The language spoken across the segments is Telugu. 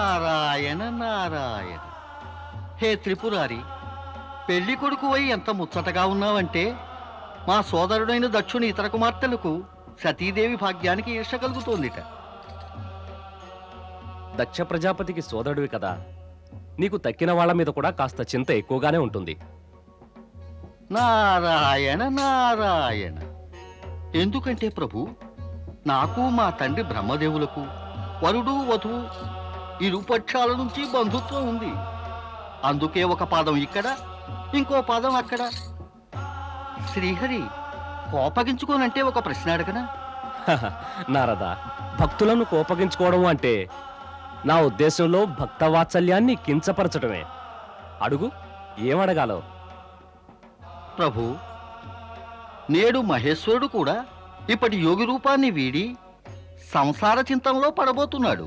నారాయణ నారాయణ. హే త్రిపురారి, పెళ్లి కొడుకు అయి ఎంత ముచ్చటగా ఉన్నావంటే మా సోదరుడైన దక్షుని ఇతర కుమార్తెలకు సతీదేవి భాగ్యానికి ఈర్ష కలుగుతోందిట. దక్ష ప్రజాపతికి సోదరుడివి కదా, నీకు తక్కిన వాళ్ళ మీద కూడా కాస్త చింత ఎక్కువగానే ఉంటుంది. నారాయణ నారాయణ. ఎందుకంటే ప్రభు, నాకు మా తండ్రి బ్రహ్మదేవులకు వరుడు వధువు ఇరుపక్షాల నుంచి బంధుత్వం ఉంది. అందుకే ఒక పాదం ఇక్కడ, ఇంకో పాదం అక్కడ. శ్రీహరి, కోపగించుకోనంటే ఒక ప్రశ్న అడగనా? నారద, భక్తులను కోపగించుకోవడం అంటే నా ఉద్దేశంలో భక్తవాత్సల్యాన్ని కించపరచడమే. అడుగు, ఏమడగాలో. ప్రభు, నేడు మహేశ్వరుడు కూడా ఇప్పటి యోగి రూపాన్ని వీడి సంసార చింతనలో పడబోతున్నాడు.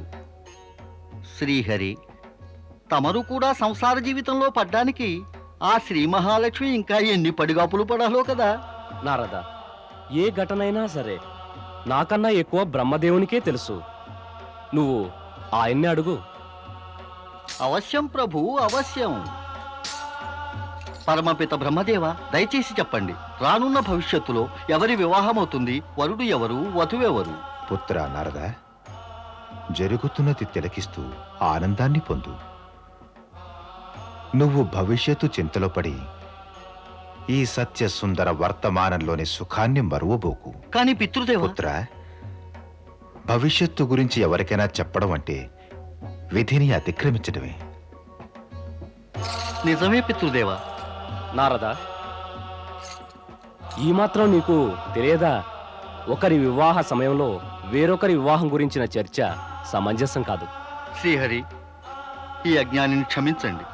శ్రీహరి, తమరు కూడా సంసార జీవితంలో పడ్డానికి ఆ శ్రీ మహాలక్ష్మి ఇంకా ఎన్ని పడిగాపులు పడాలో కదా. నారద, ఏ ఘటనైనా సరే నాకన్నా ఎక్కువ బ్రహ్మదేవునికే తెలుసు. నువ్వు ఆయన్ని అడుగు. అవశ్యం ప్రభు, అవశ్యం. పరమపిత బ్రహ్మదేవ, దయచేసి చెప్పండి, రానున్న భవిష్యత్తులో ఎవరి వివాహమవుతుంది? వరుడు ఎవరు, వధువెవరు? పుత్ర నారద, జరుగుతున్నది తిలకిస్తూ ఆనందాన్ని పొందు. నువ్వు భవిష్యత్తు చింతలో పడి ఈ సత్య సుందర వర్తమానంలోని సుఖాన్ని మరువబోకు. కానీ పితృదేవ. పుత్ర, భవిష్యత్తు గురించి ఎవరికైనా చెప్పడం అంటే విధిని అతిక్రమించడమే. నిజమే పితృదేవ. నారద, ఈ మాత్రం నీకు తెలియదా? ఒకరి వివాహ సమయంలో వేరొకరి వివాహం గురించిన చర్చ సమంజసం కాదు. శ్రీహరి, ఈ అజ్ఞానిని క్షమించండి.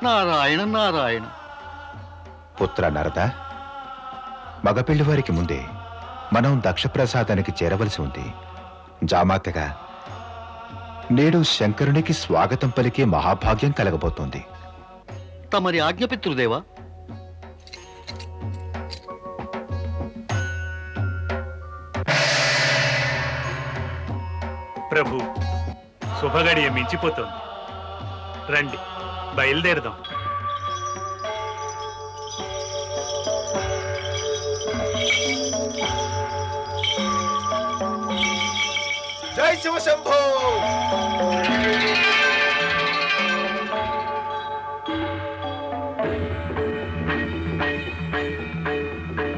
నారాయణ నారాయణ. పుత్ర నారద, మగపెళ్లి వారికి ముందే మనం దక్షప్రసాదానికి చేరవలసి ఉంది. జామాతగా నేడు శంకరునికి స్వాగతం పలికే మహాభాగ్యం కలగబోతోంది. తమరి ఆజ్ఞ పితృదేవా. ప్రభు, శుభగడియ మించిపోతోంది. రండి, బయలుదేరదాం. జై శివశంభో.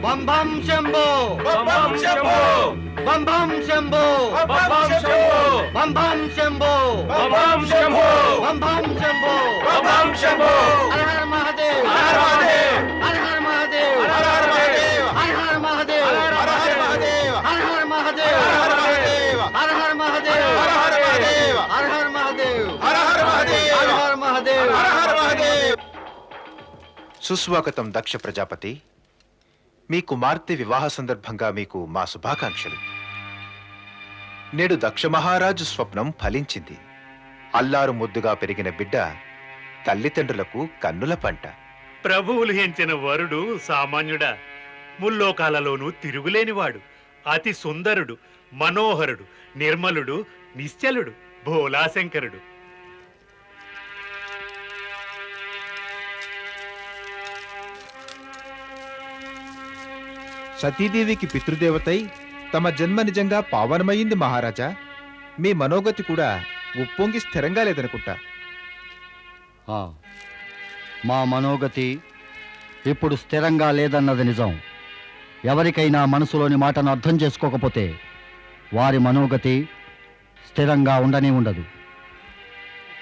బం బం శంభో, బం బం శంభో, బం బం శంభో, బం బం శంభో, బం బం శంభో, బం బం శంభో, బం బం శంభో, బం బం శంభో. హర హర మహాదేవ్, హర హర మహాదేవ్, హర హర మహాదేవ్, హర హర మహాదేవ్, హర హర మహాదేవ్, హర హర మహాదేవ్, హర హర మహాదేవ్, హర హర మహాదేవ్, హర హర మహాదేవ్, హర హర మహాదేవ్, హర హర మహాదేవ్, హర హర మహాదేవ్, హర హర మహాదేవ్, హర హర మహాదేవ్. సుస్వాగతం దక్ష ప్రజాపతి. మీ కుమార్తె వివాహ సందర్భంగా మీకు మా శుభాకాంక్షలు. నేడు దక్ష మహారాజు స్వప్నం ఫలించింది. అల్లారు ముద్దుగా పెరిగిన బిడ్డ తల్లిదండ్రులకు కన్నుల పంట. ప్రభువులు ఎంచిన వరుడు సామాన్యుడా, ముల్లోకాలలోనూ తిరుగులేనివాడు, అతి సుందరుడు, మనోహరుడు, నిర్మలుడు, నిశ్చలుడు, భోలాశంకరుడు. సతీదేవికి పితృదేవతై తమ జన్మ నిజంగా పావనమయ్యింది మహారాజా. మీ మనోగతి కూడా ఉప్పొంగి స్థిరంగా లేదనుకుంటా. మా మనోగతి ఇప్పుడు స్థిరంగా లేదన్నది నిజం. ఎవరికైనా మనసులోని మాటను అర్థం చేసుకోకపోతే వారి మనోగతి స్థిరంగా ఉండనే ఉండదు.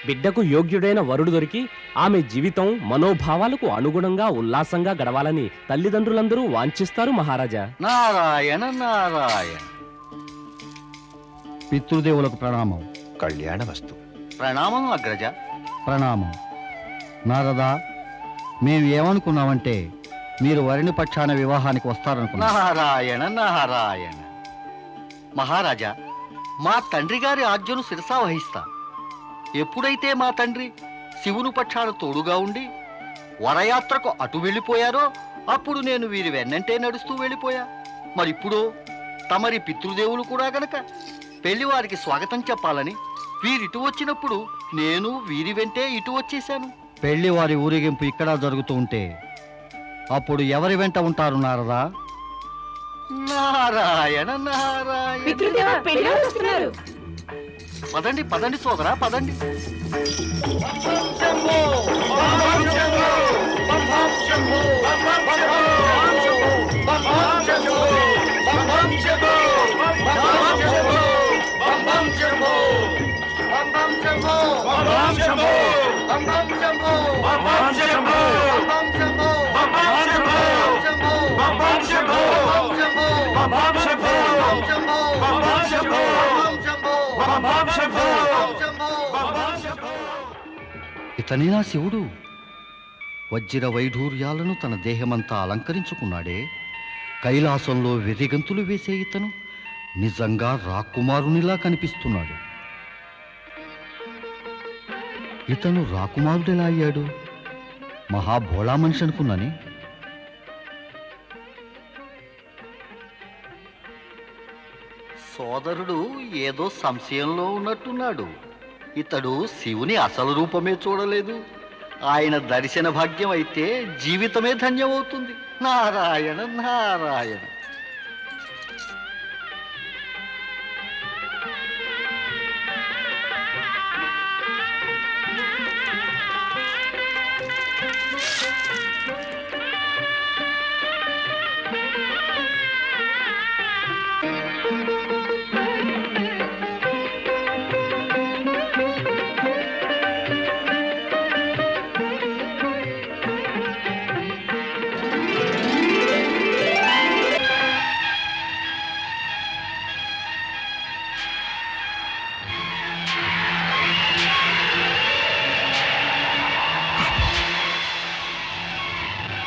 బిడ్డకు యోగ్యుడైన వరుడు దొరికి ఆమె జీవితం మనోభావాలకు అనుగుణంగా ఉల్లాసంగా గడవాలని తల్లిదండ్రులందరూ వాంఛిస్తారు మహారాజా. నారాయణ నారాయణ. పితృదేవులకు ప్రణామం. కళ్యాణమస్తు. ప్రణామం అగ్రజ, ప్రణామం. నారదా, మేము ఏమనుకున్నామంటే మీరు వరుణి పక్షాన వివాహానికి వస్తారనుకున్నాం. నారాయణ నారాయణ. మహారాజా, మా తండ్రి గారి ఆజ్ఞను శిరసా వహిస్తా. ఎప్పుడైతే మా తండ్రి శివుని పక్షాన తోడుగా ఉండి వరయాత్రకు అటు వెళ్ళిపోయారో అప్పుడు నేను వీరి వెన్నంటే నడుస్తూ వెళ్ళిపోయా. మరిప్పుడు తమరి పితృదేవులు కూడా గనక పెళ్లివారికి స్వాగతం చెప్పాలని వీరిటు వచ్చినప్పుడు నేను వీరి వెంటే ఇటు వచ్చేశాను. పెళ్లి వారి ఊరేగింపు ఇక్కడ జరుగుతూ ఉంటే అప్పుడు ఎవరి వెంట ఉంటారు నారదా? నారాయణ నారాయణ. పితృదేవ పెళ్లి వస్తున్నారు. పదండి పదండి సోదరా, పదండి. ఇతనేనా శివుడు? వజ్ర వైఢూర్యాలను తన దేహమంతా అలంకరించుకున్నాడే. కైలాసంలో వెర్రిగంతులు వేసే ఇతను నిజంగా రాకుమారునిలా కనిపిస్తున్నాడు. ఇతను రాకుమారుడెలా అయ్యాడు? మహాభోళా మనిషి అనుకున్నానే. సోదరుడు ఏదో సంశయంలో ఉన్నట్టున్నాడు. ఇతడు శివుని అసలు రూపమే చూడలేదు. ఆయన దర్శన భాగ్యం అయితే జీవితమే ధన్యమవుతుంది. నారాయణ నారాయణ.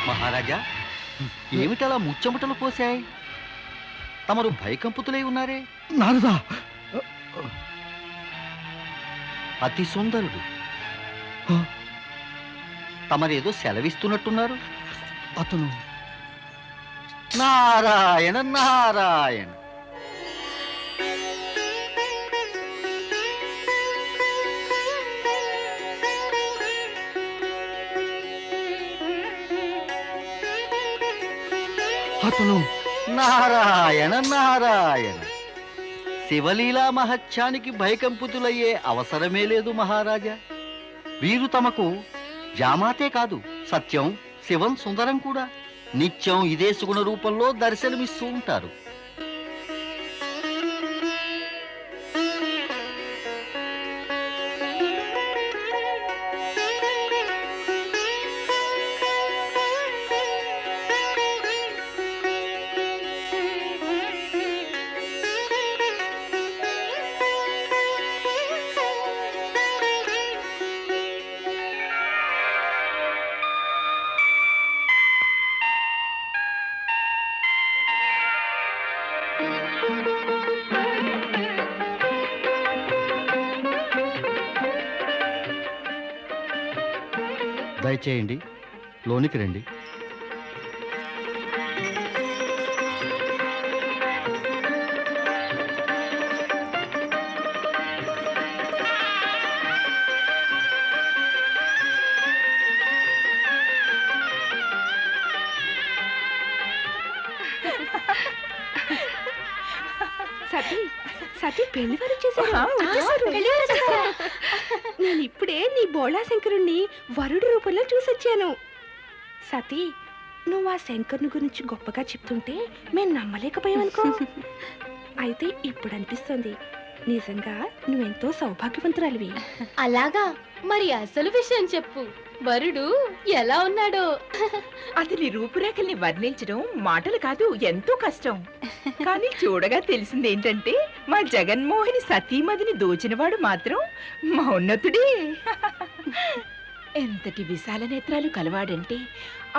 మహారాజా, ఏమిటలా ముచ్చముటలు పోశాయి? తమరు భయకంపుతులై ఉన్నారే. నారదా అతి సుందరుడు. తమరేదో సెలవిస్తున్నట్టున్నారు. అతను నారాయణ నారాయణ. అతను నారాయణ నారాయణ. శివలీలా మహత్యానికి భయకంపుతులయ్యే అవసరమే లేదు మహారాజా. వీరు తమకు జామాతే కాదు, సత్యం శివం సుందరం కూడా. నిత్యం ఇదే సుగుణ రూపంలో దర్శనమిస్తూ ఉంటారు. దయచేయండి, లోనికి రండి. సతీ సతీ పెళ్లి వారు చేశారు. నేను ఇప్పుడే నీ బోళా శంకరుణ్ణి వరుడు రూపంలో చూసొచ్చాను. సతీ, నువ్వు ఆ శంకరుని గురించి గొప్పగా చెప్తుంటే మేము నమ్మలేకపోయామనుకో. అయితే ఇప్పుడు అనిపిస్తుంది నిజంగా నువ్వెంతో సౌభాగ్యవంతురాలివి. అలాగా? మరి అసలు విషయం చెప్పు. వరుడు ఎలా ఉన్నాడో? అతని రూపురేఖల్ని వర్ణించడం మాటలు కాదు, ఎంతో కష్టం. కానీ చూడగా తెలిసిందేంటంటే మా జగన్మోహిని సతీమదిని దోచినవాడు మాత్రం మౌన్నతుడే. ఎంతటి విశాల నేత్రాలు కలవాడంటే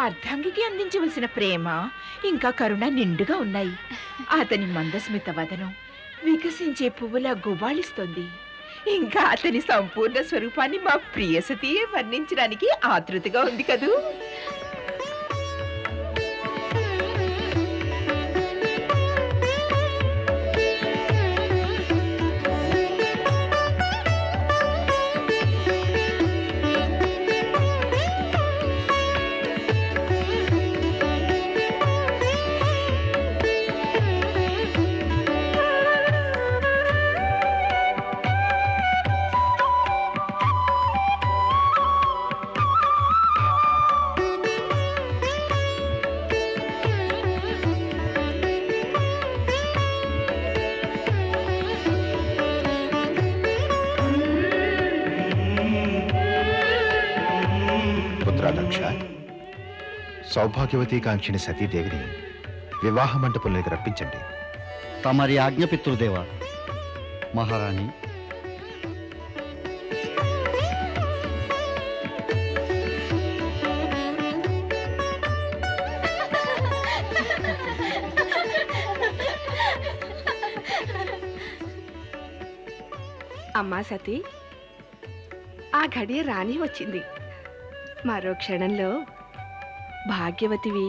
అర్ధాంగికి అందించవలసిన ప్రేమ ఇంకా కరుణ నిండుగా ఉన్నాయి. అతని మందస్మిత వదనం వికసించే పువ్వులా గుబాళిస్తోంది. ఇంకా అతని సంపూర్ణ స్వరూపాన్ని మా ప్రియసతియే వర్ణించడానికి ఆతృతగా ఉంది కదూ. మహాదక్ష, సౌభాగ్యవతి కాంక్షిణి సతీదేవిని వివాహ మంటపంలోకి రప్పించండి. తమరి ఆజ్ఞ పితృదేవ. మహారాణి, అమ్మా సతీ, ఆ గడియ రాని వచ్చింది. మరో క్షణంలో భాగ్యవతివి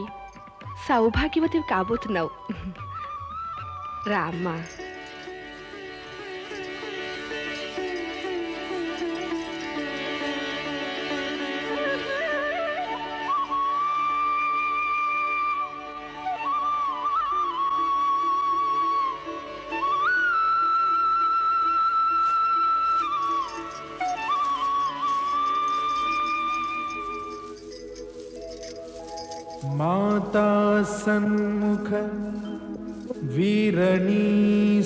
సౌభాగ్యవతివి కాబోతున్నావు. రామ్మా. माता सन्मुख वीरणी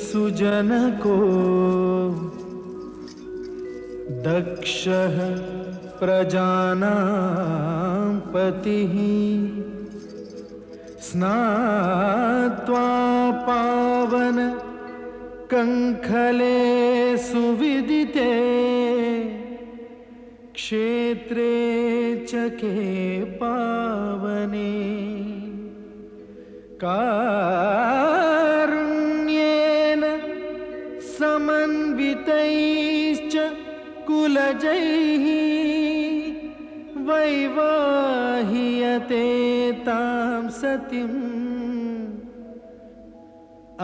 सुजन को दक्षः प्रजानां पतिः स्नात्वा पावन कंखले सुविदिते क्षेत्रे चके पावने कारुण्येन समन्वितैश्च कुलजैः वैवाह्यते तां सतीम्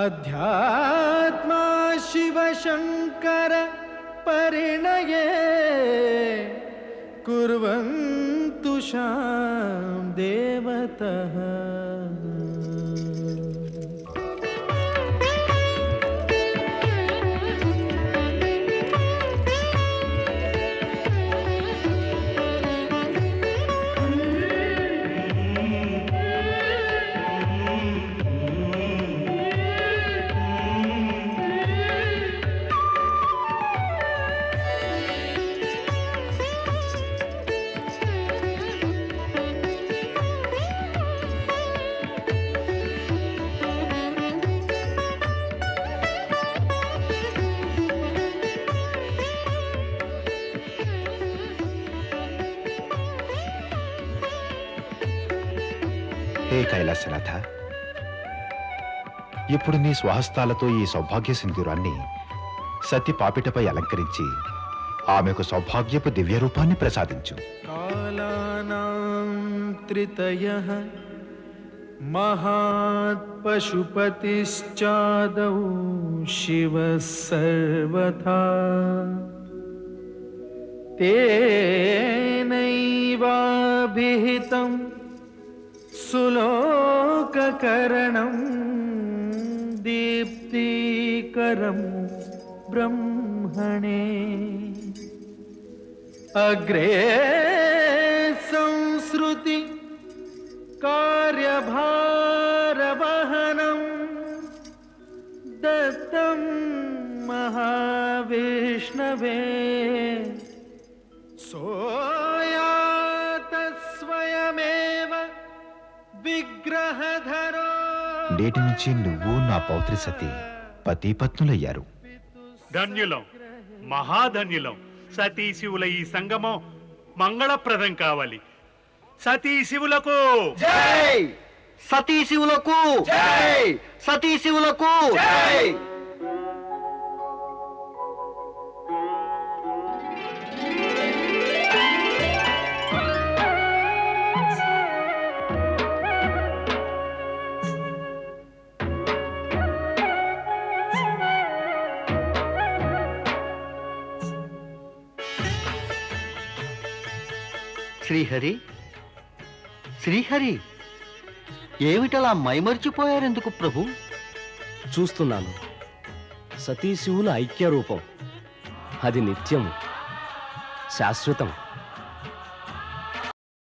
अध्यात्मा शिवशङ्कर परिणये कुर्वन्तु शां देवतः. హే కైలాసనాథ, ఇప్పుడు నీ స్వహస్తాలతో ఈ సౌభాగ్య సింధూరాన్ని సతి పాపిటపై అలంకరించి ఆమెకు సౌభాగ్యపు దివ్య రూపాన్ని ప్రసాదించు. कालानां त्रितयः महात् पशुपतिश्चादौ शिवः सर्वथा तेनैवाभिहितं सुलोककरणं दीप्तिकरं ब्रह्मणे अग्रे संस्कृति कार्यभारवहनं दत्तं महाविष्णवे सोयात स्वयमेव विग्रहधरो. నేటి నుంచి నువ్వు నా పౌత్రి సతి పతిపత్నులయ్యారు. ధన్యులం, మహాధన్యులం. సతీ శివుల ఈ సంగమం మంగళప్రదం కావాలి. సతీ శివులకు జై! సతీ శివులకు జై! సతీ శివులకు జై! శ్రీహరి, శ్రీహరి, ఏమిటలా మైమర్చిపోయారెందుకు ప్రభు? చూస్తున్నాను. సతీశివుల ఐక్య రూపం. అది నిత్యం శాశ్వతం.